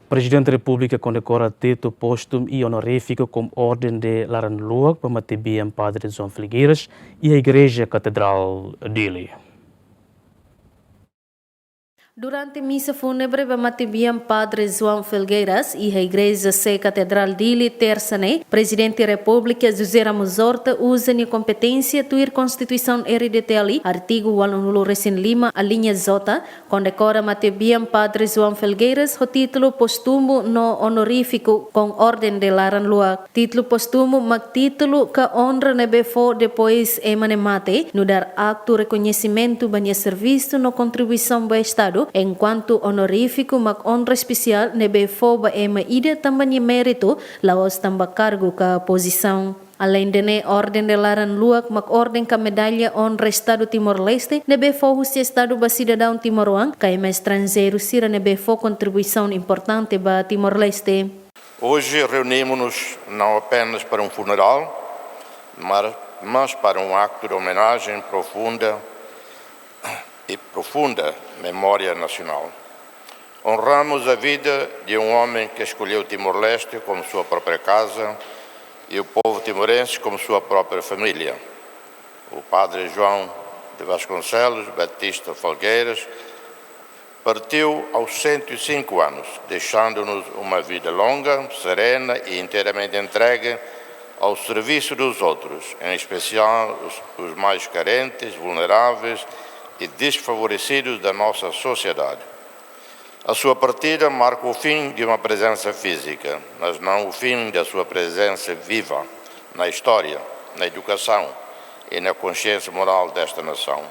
Presidente da República condecora título póstumo e honorífico com ordem de Laranluak para Matibian Padre João Felgueiras e a Igreja Catedral dele. Durante missa fúnebre Matibian Padre João Felgueiras e a Igreja C Catedral dele terça-ne, Presidente da República José Ramos Horta usa a competência tuir Constituição RDTL, artigo 105 a linha J, condecora Matibian Padre João Felgueiras o título póstumo no honorífico com ordem de Laranluak. Título póstumo mag título que honra nebefo depois emanemate, no dar acto reconhecimento banha serviço no contribuição do Estado, enquanto honorífico mag honra especial nebefo ba ema ida também mérito laos tamba cargo ka posição. Além de ordem de Laranluak mag ordem ka medalha honra Estado Timor-Leste nebefo o Estado ba cidadão Timor-Wang ka ema estrangeiro sira nebefo contribuição importante ba Timor-Leste. Hoje reunimos-nos não apenas para um funeral, mas para um acto de homenagem profunda memória nacional. Honramos a vida de um homem que escolheu Timor-Leste como sua própria casa e o povo timorense como sua própria família. O Padre João de Vasconcelos Batista Felgueiras partiu aos 105 anos, deixando-nos uma vida longa, serena e inteiramente entregue ao serviço dos outros, em especial os mais carentes, vulneráveis e desfavorecidos da nossa sociedade. A sua partida marca o fim de uma presença física, mas não o fim da sua presença viva na história, na educação e na consciência moral desta nação.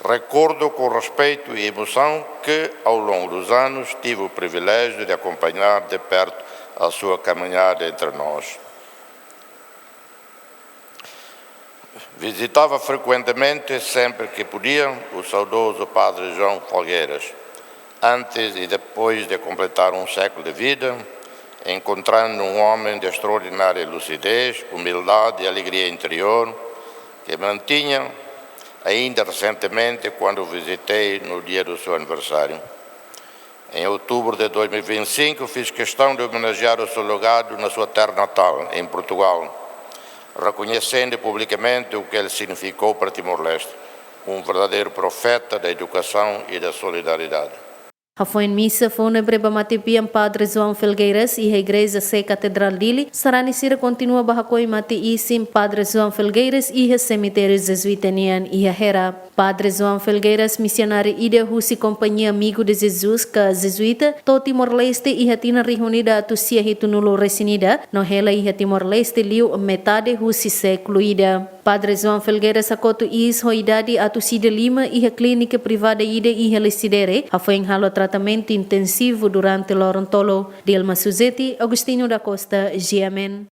Recordo com respeito e emoção que, ao longo dos anos, tive o privilégio de acompanhar de perto a sua caminhada entre nós. Visitava frequentemente, sempre que podia, o saudoso Padre João Felgueiras. Antes e depois de completar um século de vida, encontrando um homem de extraordinária lucidez, humildade e alegria interior, que mantinha ainda recentemente quando o visitei no dia do seu aniversário. Em outubro de 2025, fiz questão de homenagear o seu legado na sua terra natal, em Portugal, reconhecendo publicamente o que ele significou para Timor-Leste, um verdadeiro profeta da educação e da solidariedade. Foi em missa fúnebre ba Matibian Padre João Felgueiras e a Igreja C Catedral dele, sarani sira continua bahakoi mati isim Padre João Felgueiras e a cemitério jesuitanian e a Hera. Padre João Felgueiras, missionário ida husi companhia amigo de Jesus ka jesuita, to Timor-Leste e a tina reunida atu sia hitu nulo resinida, no hela e a Timor-Leste liu metade husi século ida. Padre João Felgueiras akoto is ho idade atu sida lima e a clínica privada ida e a licidere, a foi em halo tratamento intensivo durante l'Orontolo. Dilma Suzeti, Agostinho da Costa, GMN.